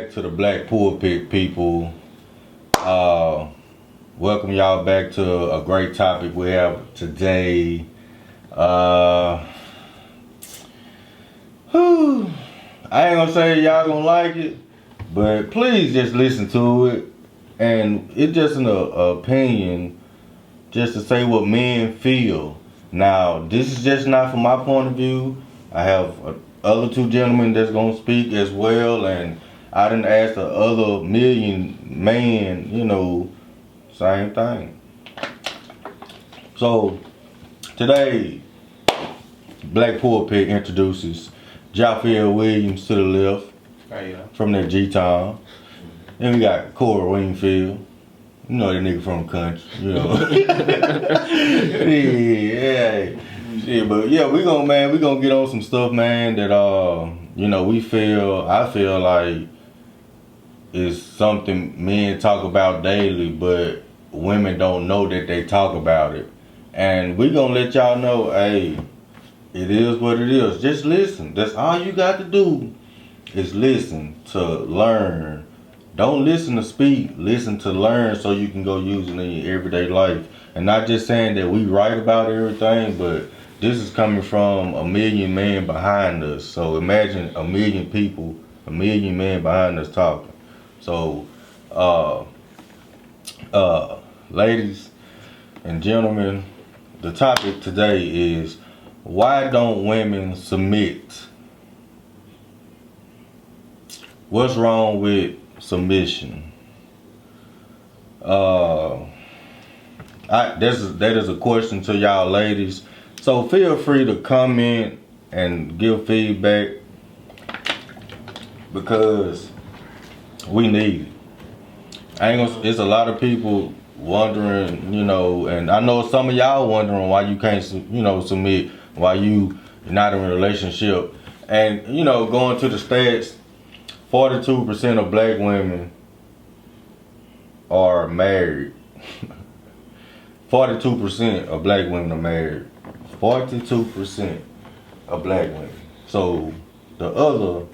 back to the Black Pulpit, people. Welcome y'all back to a great topic we have today. I ain't gonna say y'all gonna like it, but please just listen to it. And it's just an opinion, just to say what men feel. Now, this is just not from my point of view. I have other two gentlemen that's gonna speak as well, and I didn't ask the other million man, same thing. So today, Black Pulpit introduces Jaffiel Williams to the left, from that G-Town. Then we got Corey Wingfield. You know that nigga from the country, Yeah, but yeah, we gonna get on some stuff, man, that I feel like is something men talk about daily, but women don't know that they talk about it. And we gonna let y'all know, hey, it is what it is. Just listen. That's all you got to do is listen to learn. Don't listen to speak, listen to learn so you can go use it in your everyday life. And not just saying that we right about everything, but this is coming from a million men behind us. So imagine a million people, a million men behind us talking. So, ladies and gentlemen, the topic today is, why don't women submit? What's wrong with submission? That is a question to y'all ladies. So feel free to comment and give feedback, because we need it. It's a lot of people wondering, and I know some of y'all wondering why you can't, submit, why you not in a relationship. And, going to the stats, 42% of black women are married. 42% of black women are married. 42% of black women. So the other,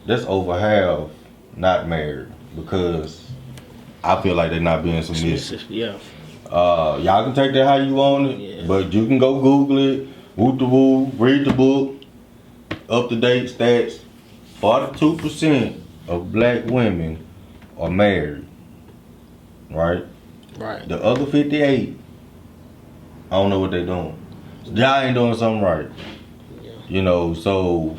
that's over half, not married, because I feel like they're not being submissive. Yeah. Y'all can take that how you want it, but you can go Google it, whoop the woo, read the book, up to date stats. 42% of black women are married, right? Right. The other 58, I don't know what they're doing. Y'all ain't doing something right. Yeah. So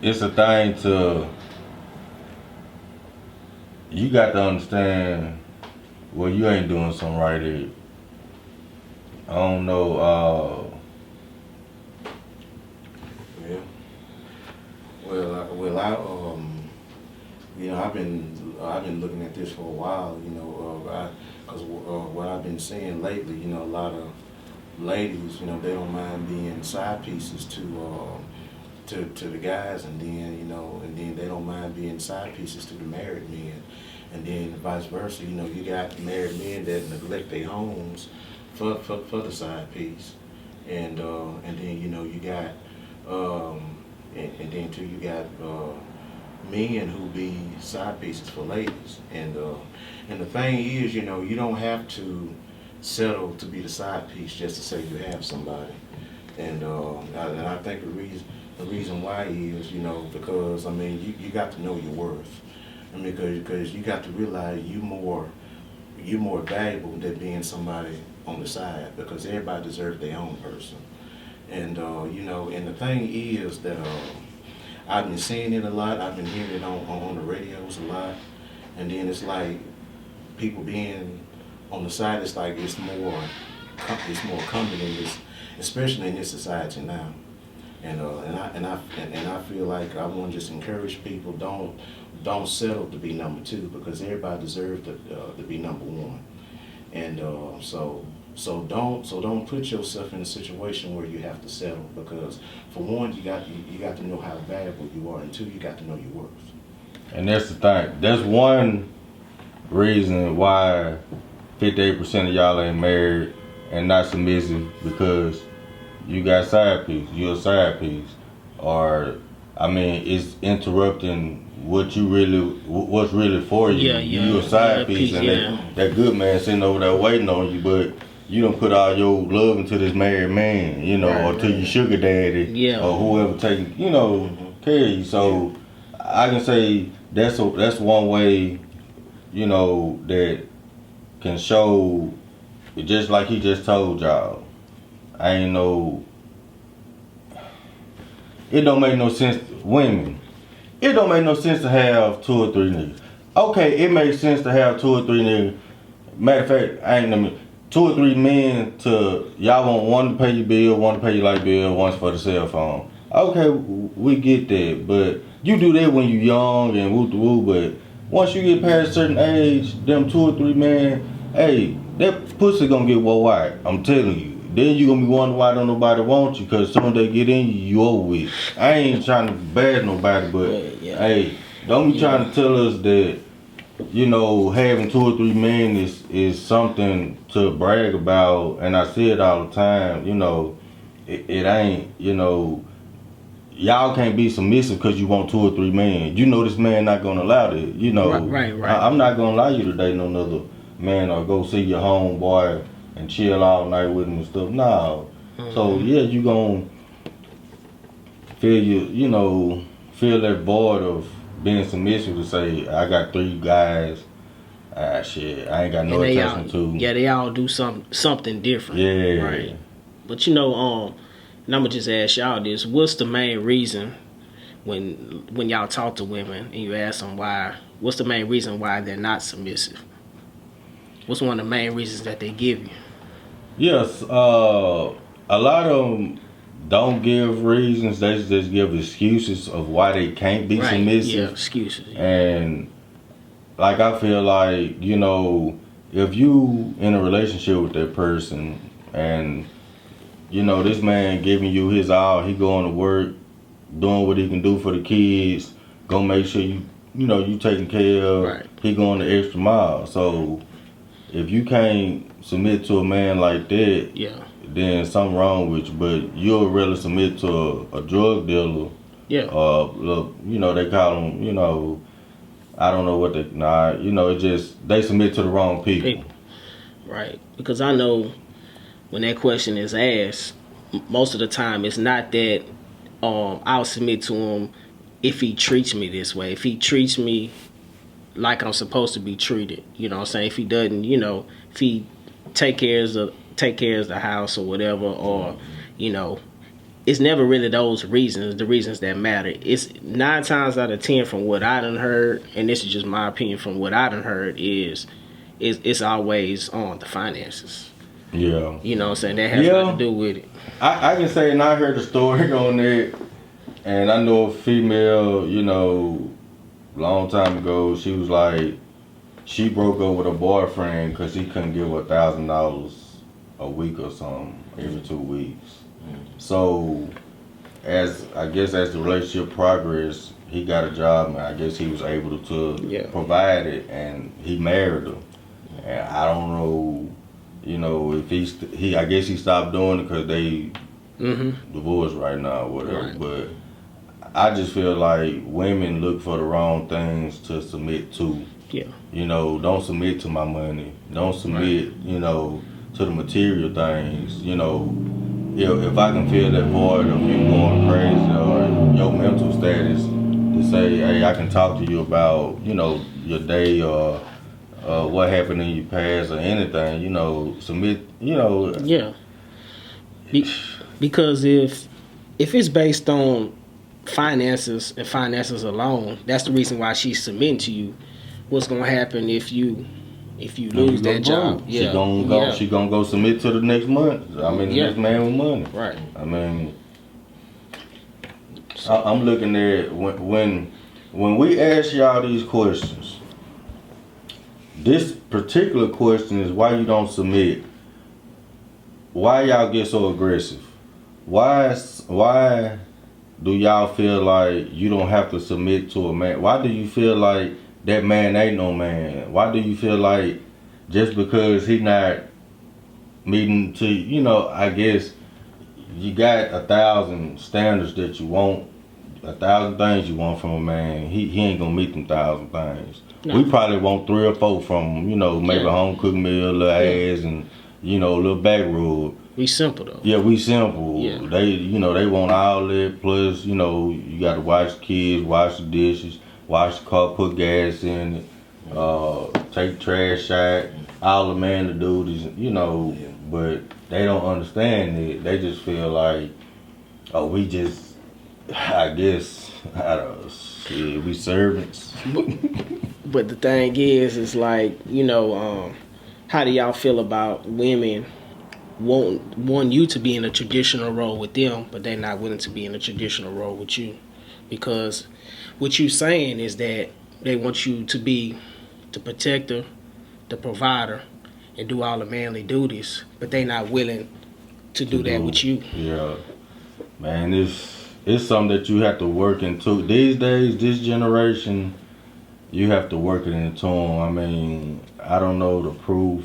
it's a thing you got to understand, well, you ain't doing something right here. I don't know, I've been looking at this for a while, because what I've been seeing lately, a lot of ladies, they don't mind being side pieces to the guys, and then they don't mind being side pieces to the married men, and then vice versa. You got married men that neglect their homes for the side piece, and then you got and then too you got men who be side pieces for ladies, and the thing is, you don't have to settle to be the side piece just to say you have somebody, and I think the reason why is, because you got to know your worth. Because you got to realize you're more valuable than being somebody on the side, because everybody deserves their own person. And and the thing is that I've been seeing it a lot. I've been hearing it on the radios a lot, and then it's like people being on the side. It's like it's more common in this, especially in this society now. And I feel like I want to just encourage people, don't settle to be number two, because everybody deserves to be number one. And so don't put yourself in a situation where you have to settle, because for one, you got to know how valuable you are, and two, you got to know your worth. And that's the thing. That's one reason why 58% of y'all ain't married and not submissive because you got side piece. You're a side piece, or I mean, it's interrupting what's really for you. Yeah, yeah. You a side Yeah, piece, and yeah. that good man sitting over there waiting on you, but you don't put all your love into this married man, you know, or to your sugar daddy, Yeah. or whoever taking, you know, care of you. So I can say that's one way, you know, that can show, just like he just told y'all. I ain't no. It don't make no sense, women. It don't make no sense to have 2 or 3 niggas. Okay, it makes sense to have 2 or 3 niggas. Matter of fact, I ain't I mean, 2 or 3 men to y'all want one to pay your bill, one to pay your light bill, one for the cell phone. Okay, we get that, but you do that when you young and woo woo. But once you get past a certain age, them 2 or 3 men, hey, that pussy gonna get white. I'm telling you. Then you gonna be wondering why don't nobody want you, cause soon they get in you over with. I ain't trying to bad nobody, but hey, don't be trying to tell us that, you know, having 2 or 3 men is something to brag about. And I see it all the time. You know, it ain't. You know, y'all can't be submissive because you want 2 or 3 men. You know this man not gonna allow that. You know, Right. I'm not gonna allow you to date no other man or go see your homeboy and chill all night with him and stuff. No. So yeah, you gonna feel that void of being submissive to say, I got 3 guys. Shit, I ain't got no attachment to. Yeah, they all do something different. Yeah. Right. But you know, and I'ma just ask y'all this: what's the main reason when y'all talk to women and you ask them why? What's the main reason why they're not submissive? What's one of the main reasons that they give you? Yes, a lot of them don't give reasons. They just give excuses of why they can't be submissive. Yeah, excuses. Yeah. And like I feel like, you know, if you in a relationship with that person and you know this man giving you his all, he going to work, doing what he can do for the kids, gonna make sure you taken care of. Right. He going the extra mile. So if you can't submit to a man like that, then something wrong with you. But you'll really submit to a drug dealer. Yeah. Look, you know, they call them, you know, I don't know what it just, they submit to the wrong people. Right. Because I know when that question is asked, most of the time it's not that I'll submit to him if he treats me this way. If he treats me like I'm supposed to be treated, you know what I'm saying? If he doesn't, you know, if he take care of the house or whatever, or, you know, it's never really those reasons, the reasons that matter. It's 9 times out of 10 from what I done heard, and this is just my opinion from what I done heard, is it's always on the finances. Yeah. You know what I'm saying? That has nothing to do with it. I can say, and I heard a story on that, and I know a female, you know, long time ago, she was like, she broke up with her boyfriend because he couldn't give her $1,000 a week or something every 2 weeks. So, as the relationship progressed, he got a job, and I guess he was able to provide it, and he married her. And I don't know, you know, if I guess he stopped doing it because they divorced right now or whatever. Right. But I just feel like women look for the wrong things to submit to. Yeah. You know, don't submit to my money. Don't submit, you know, to the material things. You know, if I can feel that void of you going crazy or your mental status, to say, hey, I can talk to you about, you know, your day or what happened in your past or anything, you know, submit, you know. Yeah. Because if it's based on finances and finances alone, that's the reason why she's submitting to you. What's gonna happen if you lose that job? She gonna go submit to the next month. I mean, the next man with money. Right. I mean, I'm looking at when we ask y'all these questions. This particular question is why you don't submit. Why y'all get so aggressive? Why do y'all feel like you don't have to submit to a man? Why do you feel like that man ain't no man? Why do you feel like just because he not meeting to, I guess you got 1,000 standards that you want, 1,000 things you want from a man. He ain't gonna meet them 1,000 things. No. We probably want 3 or 4 from him, maybe Yeah. a home cooked meal, little ass, and a little back rub. We simple though. Yeah, we simple. Yeah. They, they want all that. Plus, you got to watch the kids, wash the dishes, wash the car, put gas in it, take trash out. All the man to do is, but they don't understand it. They just feel like, oh, we just, I guess, I don't know, shit, we servants. But the thing is like, how do y'all feel about women want you to be in a traditional role with them, but they're not willing to be in a traditional role with you? Because what you saying is that they want you to be the protector, the provider, and do all the manly duties, but they not willing to do that with you. Yeah, man, it's something that you have to work into. These days, this generation, you have to work it into them. I mean, I don't know the proof,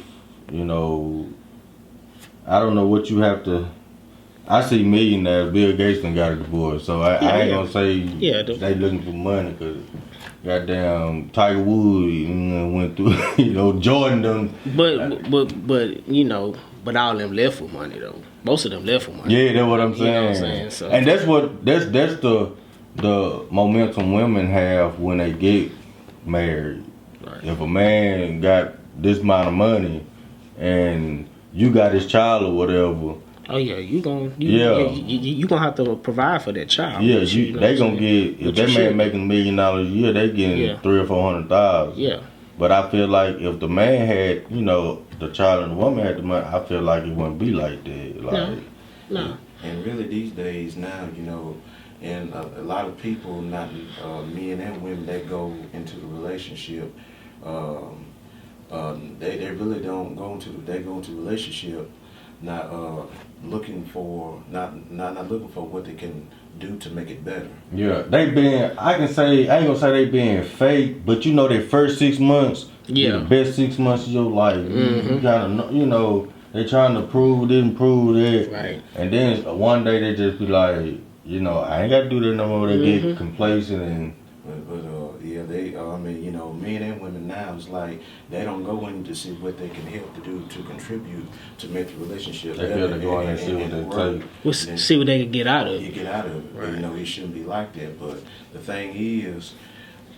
I don't know what you have to. I see millionaires. Bill Gates done got a divorce, so I ain't gonna say they looking for money, because goddamn Tiger Woods went through, Jordan done. But all of them left for money though. Most of them left for money. Yeah, that's what I'm saying. You know what I'm saying? So, and that's the momentum women have when they get married. Right. If a man got this amount of money and you got his child or whatever. Oh yeah, you gonna have to provide for that child. Yeah, they gonna get, if that man making $1 million a year, they getting 300,000 or 400,000. Yeah. But I feel like if the man had, the child and the woman had the money, I feel like it wouldn't be like that. Like, no. And really these days now, and a lot of people, not men and women that go into the relationship, they really don't go into the relationship not looking for what they can do to make it better. Yeah, I ain't gonna say they being fake, but their first 6 months, the best 6 months of your life. Mm-hmm. You gotta they trying to prove that. Right. And then one day they just be like, I ain't gotta do that no more. They get complacent and. Men and women now, it's like they don't go in to see what they can help to do to contribute to make the relationship better. They feel they go in and see what they take. See what they can get out of it. You get out of it. Right. It shouldn't be like that. But the thing is,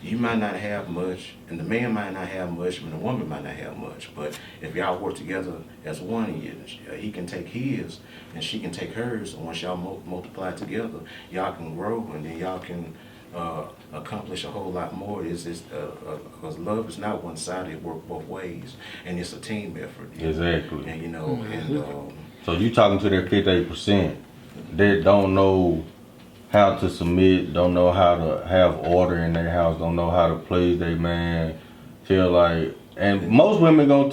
you might not have much, and the man might not have much, and the woman might not have much. But if y'all work together as one, he can take his, and she can take hers. And once y'all multiply together, y'all can grow, and then y'all can accomplish a whole lot more. Because love is not one-sided; it works both ways, and it's a team effort. Exactly. And so you talking to that 58% that don't know how to submit, don't know how to have order in their house, don't know how to please their man, feel like, and most women gonna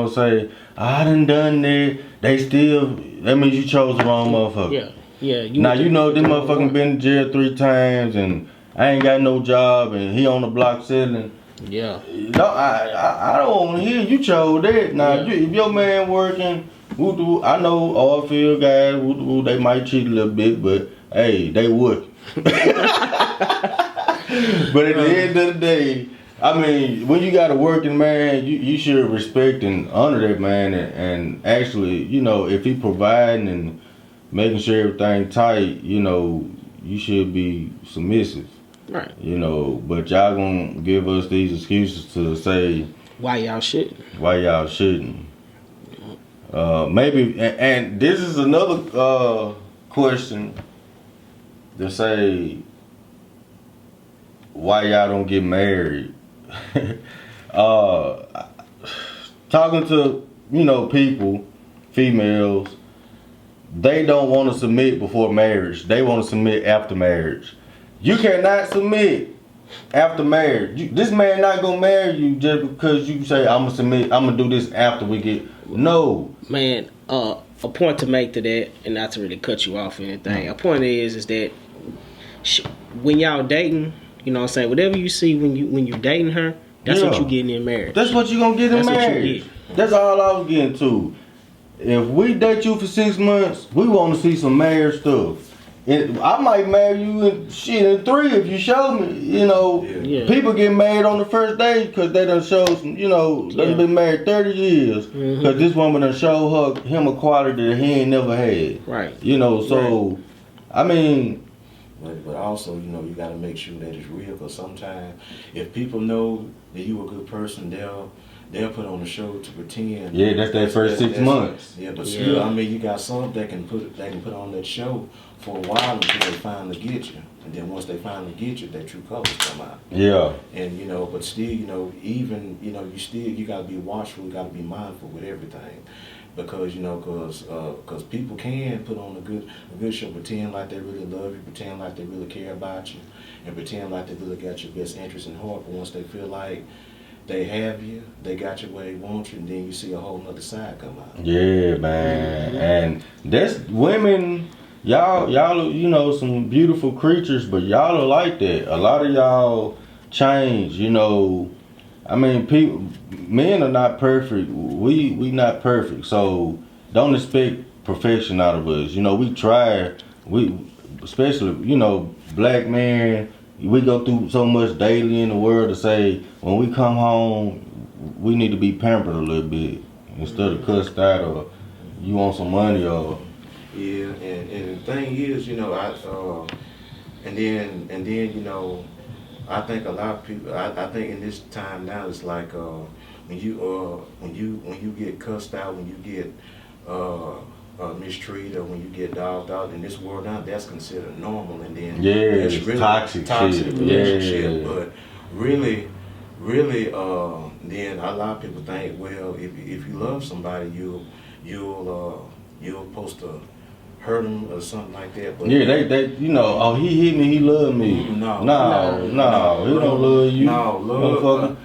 say, I done that. That means you chose the wrong motherfucker. Yeah. Yeah. Now this motherfucker been in jail 3 times and I ain't got no job and he on the block selling. Yeah. No, I don't want to hear you chose that. Now if your man working, I know oil field guys, they might cheat a little bit, but hey, they would. But at the end of the day, I mean, when you got a working man, you should respect and honor that man, and actually, if he providing and making sure everything tight, you should be submissive. Right. But y'all gonna give us these excuses to say why y'all shouldn't. Maybe, and this is another question to say why y'all don't get married. Talking to people, females, they don't want to submit before marriage. They want to submit after marriage. You cannot submit after marriage. This man not gonna marry you just because you say I'm gonna submit. I'm gonna do this after we get. No, man. A point to make to that, and not to really cut you off or anything. A point is that when y'all dating, you know what I'm saying, whatever you see when you dating her, That's what you getting in marriage. That's what you gonna get in That's what you marriage. get. That's all I was getting to. If we date you for 6 months, we want to see some marriage stuff. I might marry you in 3 if you show me. You know, Yeah. people get married on the first day because they done showed some. You know, they done been married 30 years because this woman done showed him a quality that he ain't never had. Right. You know, so I mean. But also, you know, you got to make sure that it's real. Because sometimes, if people know that you a good person, they'll put on a show to pretend. Yeah, that's that first 6 months. Yeah, but still, I mean, you got some that can put on that show for a while until they finally get you. And then once they finally get you, their true colors come out. Yeah. And you know, but still, you know, even you know, you got to be watchful. You got to be mindful with everything. Because you know, cause people can put on a good show, pretend like they really love you, pretend like they really care about you, and pretend like they really got your best interest in heart. But once they feel like they have you, they got you where they want you, and then you see a whole nother side come out. Yeah, man, and that's women. Y'all, you know, some beautiful creatures, but y'all are like that. A lot of y'all change, you know. I mean, men are not perfect. We not perfect, so don't expect perfection out of us. You know, we try. Especially, you know, black men. We go through so much daily in the world to say when we come home, we need to be pampered a little bit instead of cussed out or you want some money or. Yeah, and the thing is, you know, and then you know. I think a lot of people. I think in this time now, it's like when you get cussed out, when you get mistreated, or when you get dogged out in this world now, that's considered normal, and then it's really toxic relationship. Yeah. But really, then a lot of people think, well, if you love somebody, you'll supposed to hurt him or something like that. But yeah, they you know, oh, he hit me, he love me. No, he don't love you. No, love.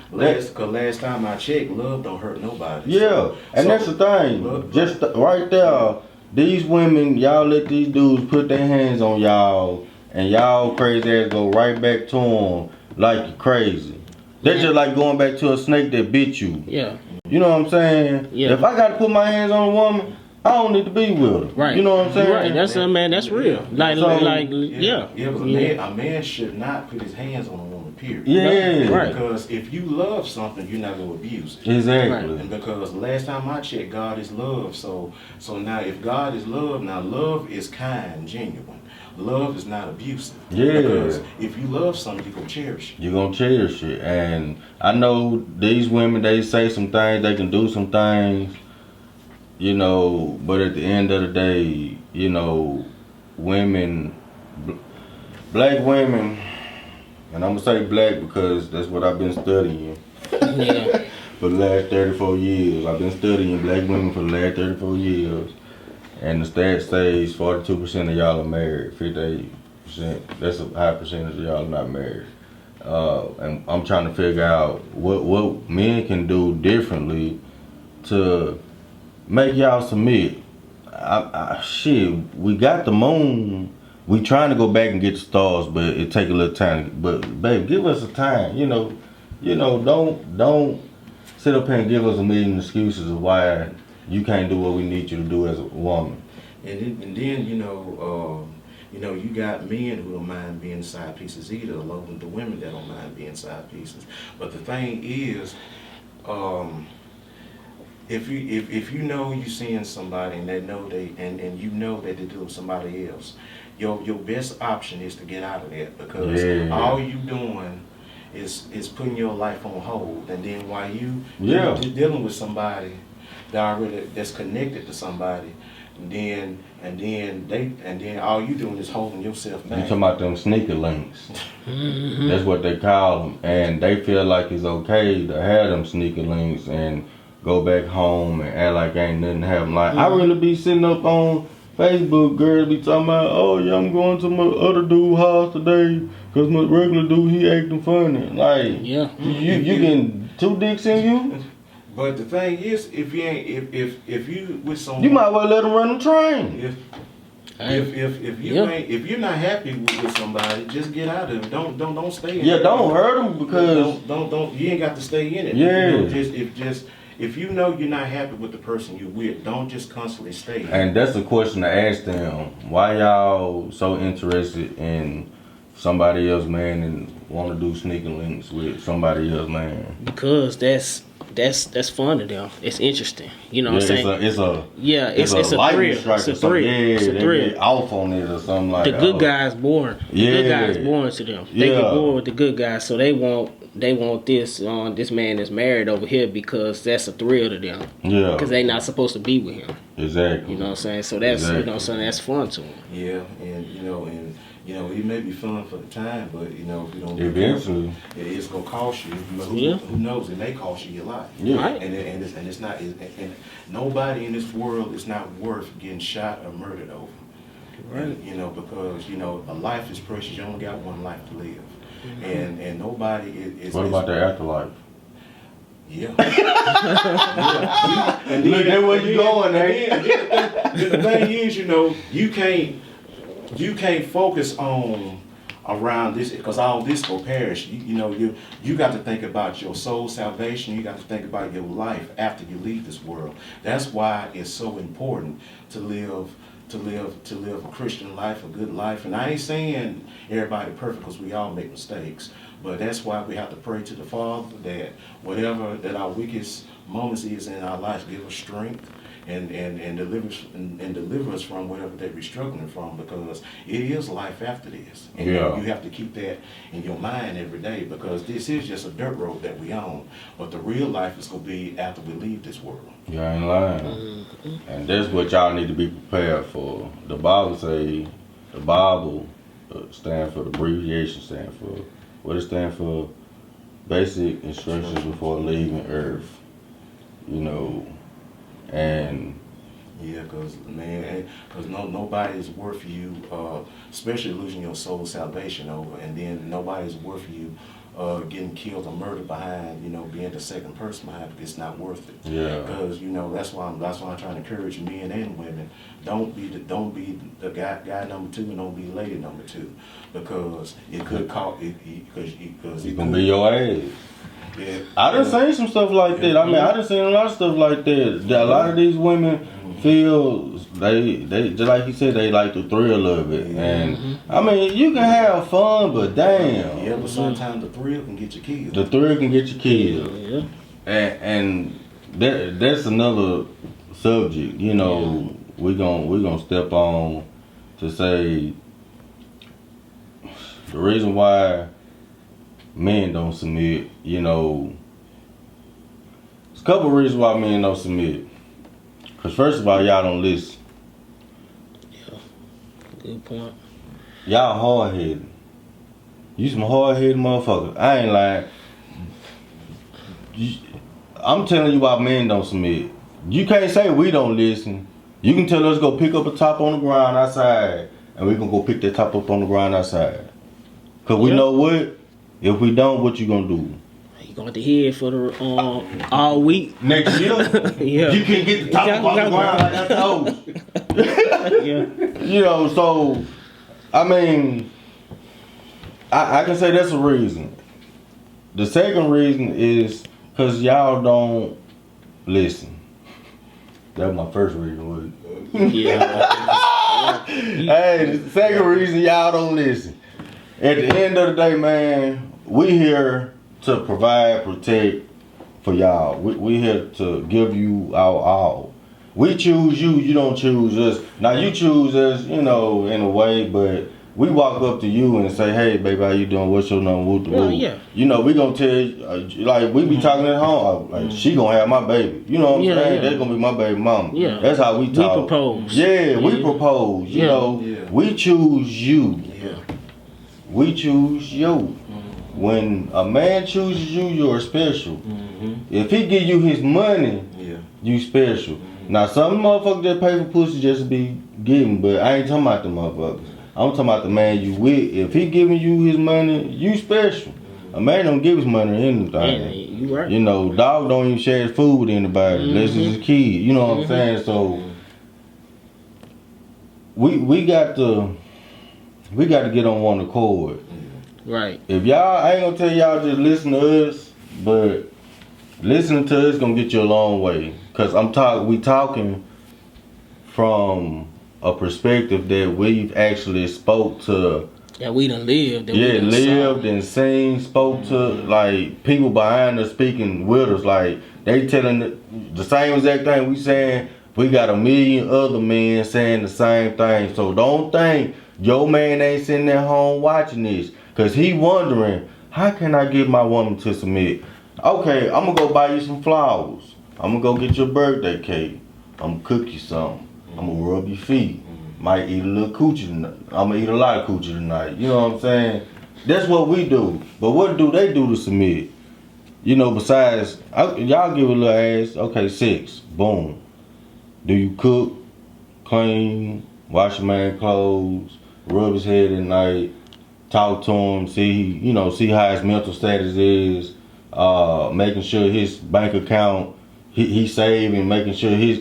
Cause last time I checked, love don't hurt nobody. Yeah, and that's the thing. Just right there, these women, y'all let these dudes put their hands on y'all, and y'all crazy ass go right back to them like you crazy. They're just like going back to a snake that bit you. Yeah. You know what I'm saying? Yeah. If I got to put my hands on a woman, I don't need to be with her. Right. You know what I'm saying? Right. That's man. That's real. Like, Yeah, but a man should not put his hands on a woman. Period. Yeah. Right. Because if you love something, you're not gonna abuse it. Exactly. Right. And because last time I checked, God is love. So now if God is love, now love is kind, genuine. Love is not abusive. Yeah. Because if you love something, you're gonna cherish it. You're gonna cherish it. And I know these women, they say some things, they can do some things. You know, but at the end of the day, you know, women, black women, and I'm gonna say black because that's what I've been studying Yeah. for the last 34 years. I've been studying black women for the last 34 years. And the stats says 42% of y'all are married, 58%. That's a high percentage of y'all are not married. And I'm trying to figure out what men can do differently to make y'all submit. Shit, we got the moon. We trying to go back and get the stars, but it take a little time. But babe, give us a time. You know, don't sit up here and give us a million excuses of why you can't do what we need you to do as a woman. And then you got men who don't mind being side pieces either, along with the women that don't mind being side pieces. But the thing is, if you know you seeing somebody and they know and you know that they're doing somebody else, your best option is to get out of that, because all you doing is putting your life on hold, and then while you dealing with somebody that's connected to somebody, and then all you doing is holding yourself back. You talking about them sneaker links? That's what they call them, and they feel like it's okay to have them sneaker links and go back home and act like ain't nothing happen. Like I really be sitting up on Facebook, girls be talking about, oh yeah, I'm going to my other dude's house today because my regular dude, he acting funny. Like, you getting 2 dicks in you? But the thing is, if you with someone, you might well let him run the train. If you ain't, if you're not happy with somebody, just get out of it. Don't stay in it. Yeah, don't hurt them because don't you ain't got to stay in it. Yeah. You know, if you know you're not happy with the person you're with, don't just constantly stay in it. and that's the question to ask them. Why y'all so interested in somebody else man and want to do sneaking links with somebody else man? Because that's fun to them. It's interesting. You know what I'm saying? It's a thrill. lightning strike It's a or something. thrill. Yeah, It's a they thrill. get off on it or something like The that. good guys boring. The good guys boring to them. They get bored with the good guys, so they want this this man that's married over here because that's a thrill to them. Yeah. Because they not supposed to be with him. Exactly. You know what I'm saying? So that's you know what I'm saying, that's fun to them. Yeah, and it may be fun for the time, but if you don't be Eventually. careful, it's gonna cost you. Yeah. Who knows? It may cost you your life. Yeah. Right. And it's not. And nobody in this world is not worth getting shot or murdered over. Right. Because a life is precious. You only got one life to live, and nobody is. What about the afterlife? Yeah. And look at where you going, The thing is, you can't focus on around this because all this will perish. You got to think about your soul salvation. You got to think about your life after you leave this world. That's why it's so important to live a Christian life, a good life. And I ain't saying everybody perfect because we all make mistakes. But that's why we have to pray to the Father that whatever that our weakest moments is in our lives, give us strength and deliver us from whatever that we're struggling from, because it is life after this. And you have to keep that in your mind every day, because this is just a dirt road that we own. But the real life is going to be after we leave this world. You ain't lying. And that's what y'all need to be prepared for. The Bible stand for, the abbreviation stand for, what it stand for? Basic instructions before leaving Earth. And yeah, because nobody's worth you, especially losing your soul salvation over, and then nobody's worth you getting killed or murdered behind, being the second person behind it. It's not worth it. Yeah. Because that's why I'm trying to encourage men and women. Don't be the guy number two, and don't be lady number two, because it could cause because it's gonna be your ass. Yeah. I done seen some stuff like that. I mean, I done seen a lot of stuff like that. A lot of these women feel they just like you said, they like the thrill of it. And I mean, you can have fun, but damn. Yeah, but sometimes the thrill can get you killed. The thrill can get you killed. Yeah. And that's another subject. We're gonna step on to say the reason why men don't submit. There's a couple reasons why men don't submit. Cause first of all, y'all don't listen. Yeah. Good point. Y'all hard headed. You some hard headed motherfuckers. I ain't lying. I'm telling you why men don't submit. You can't say we don't listen. You can tell us go pick up a top on the ground outside, and we gonna go pick that top up on the ground outside. Cause we know what? If we don't, what you gonna do? You gonna have to hear it for the all week. Next year, Yeah. you can get the top up on the ground like I told. Yeah. So I mean, I can say that's a reason. The second reason is because y'all don't listen. That was my first reason. Yeah. Hey, the second reason y'all don't listen. At the end of the day, man, we here to provide, protect for y'all. We here to give you our all. We choose you, you don't choose us. Now you choose us, in a way, but we walk up to you and say, hey, baby, how you doing? What's your number? Yeah. We gonna tell you, like we be talking at home, like she gonna have my baby. You know what I'm saying? That's gonna be my baby mama. Yeah. That's how we talk. We propose. Yeah, we propose. We choose you. Yeah. We choose you. When a man chooses you, you're special. If he give you his money, you special. Now some motherfuckers that pay for pussy just be giving, but I ain't talking about the motherfuckers. I'm talking about the man you with. If he giving you his money, you special. A man don't give his money to anything. Yeah, you right. Dog don't even share his food with anybody unless it's his kid. You know what I'm saying? So we got to get on one accord. Right. If y'all, I ain't gonna tell y'all just listen to us, but listening to us gonna get you a long way. Cause we talking from a perspective that we've actually spoke to. Yeah, we done lived. And Yeah, we done lived saw. and seen, spoke to like people behind us speaking with us. Like they telling the same exact thing we saying. We got a million other men saying the same thing. So don't think your man ain't sitting at home watching this. Cause he wondering, how can I get my woman to submit? Okay, I'm gonna go buy you some flowers. I'm gonna go get your birthday cake. I'm gonna cook you something. I'm gonna rub your feet. Might eat a little coochie tonight. I'm gonna eat a lot of coochie tonight. You know what I'm saying? That's what we do. But what do they do to submit? You know, besides, y'all give a little ass. Okay, 6. Boom. Do you cook, clean, wash your man clothes, rub his head at night, talk to him, see how his mental status is, making sure his bank account he saving, making sure his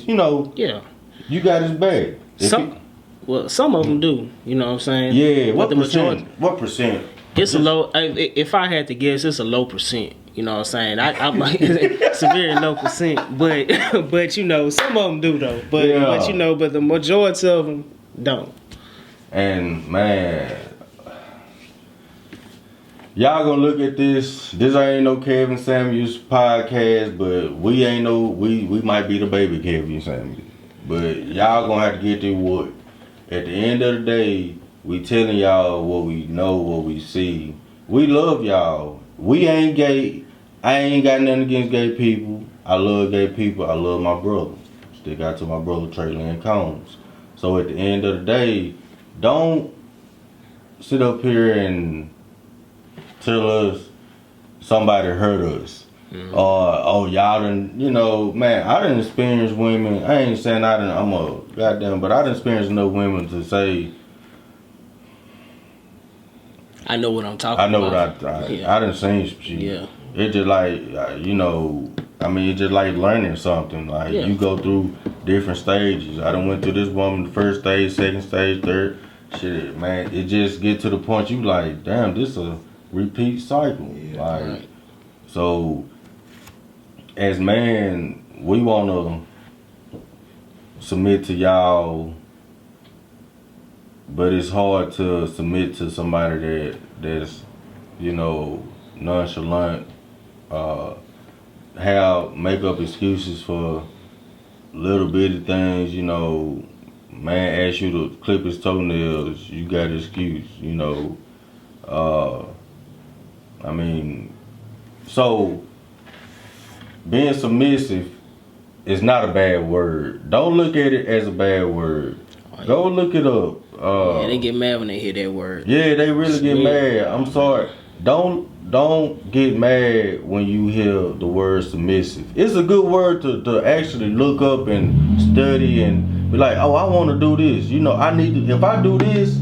Yeah. you got his back. Some of them do. You know what I'm saying? Yeah. But What the percent? majority, What percent? it's a low. If I had to guess, it's a low percent. You know what I'm saying? I'm like, it's a very low percent. But you know, some of them do though. But the majority of them don't. And man, y'all gonna look at this. This ain't no Kevin Samuels podcast, but we might be the baby Kevin Samuels. But y'all gonna have to get this wood. At the end of the day, we telling y'all what we know, what we see. We love y'all. We ain't gay. I ain't got nothing against gay people. I love gay people. I love my brother. Stick out to my brother Trey Lynn Combs. So at the end of the day, don't sit up here and tell us somebody hurt us. Or y'all done, man, I done experienced women. I ain't saying I'm a goddamn, but I done experienced enough women to say, I know what I'm talking about. I know what I done seen some shit. Yeah. It just like, it's just like learning something. Like, you go through different stages. I done went through this woman, the first stage, second stage, third. Shit, man, it just get to the point you like, damn, this a repeat cycle. Yeah, like, so, as man, we want to submit to y'all, but it's hard to submit to somebody that's, nonchalant, make up excuses for little bitty things, man asks you to clip his toenails, you got an excuse, so being submissive is not a bad word. Don't look at it as a bad word. Go look it up. They get mad when they hear that word. Yeah, they really get mad. I'm sorry. Don't get mad when you hear the word submissive. It's a good word to actually look up and study and be like, oh, I want to do this. I need to. If I do this,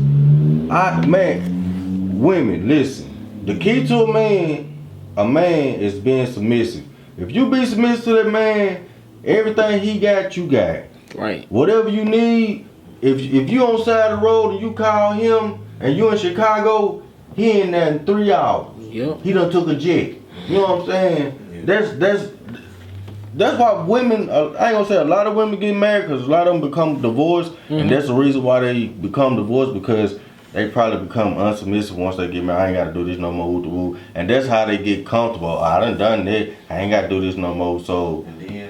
women, listen. The key to a man is being submissive. If you be submissive to that man, everything he got, you got. Right. Whatever you need, if you on the side of the road and you call him and you in Chicago, he in there in 3 hours. Yep. He done took a jet. You know what I'm saying? Yeah. That's why women, I ain't gonna say a lot of women get married because a lot of them become divorced. And that's the reason why they become divorced, because they probably become unsubmissive once they get married. I ain't gotta do this no more. And that's how they get comfortable. I done that. I ain't gotta do this no more. So and then